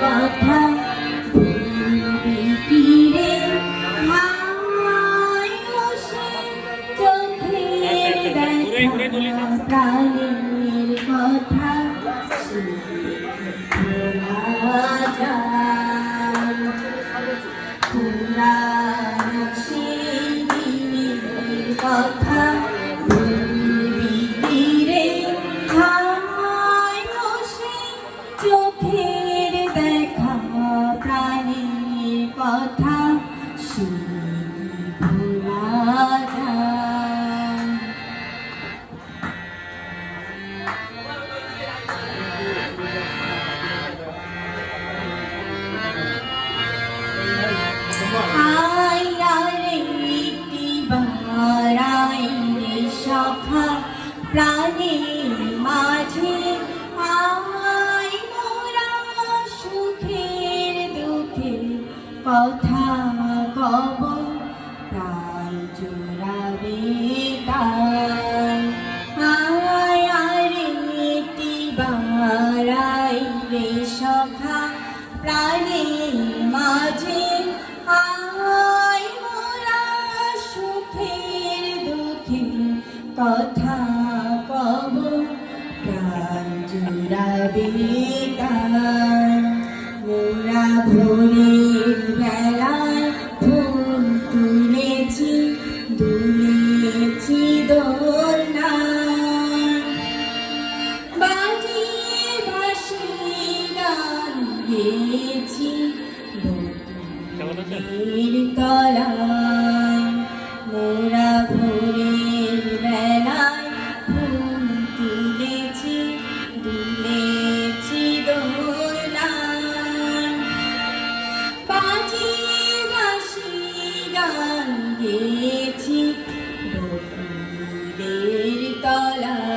কথা বলবি কি রে মানুষে চোখের দেখা প্রাণের কথা ভোলা যায় পুরানো সেই দিনের কথা বলবি কি রে মানুষে চোখের দেখা প্রাণের কথা সে ভোলা যায়। সখা প্রাণের মাঝে আয় মোরা সুখের দুঃখের কথা কব প্রাণ জোড়াবে তার আয় আরে বারাই রে সখা প্রাণের মাঝে আয় মোরা সুখের দুঃখের কথা কব প্রাণ জুড়াবে তার মোরা ভোরের বেলায় ফুল তুলেছি দুলেছি দোলনা বাজিয়ে বাঁশি গান গেয়েছি বকুলের তলায় মোরা ভোরের বেলায় ফুল তুলেছি দুলেছি দোলনায় বাজিয়ে বাঁশি গান গেয়েছি বকুলের তলায়।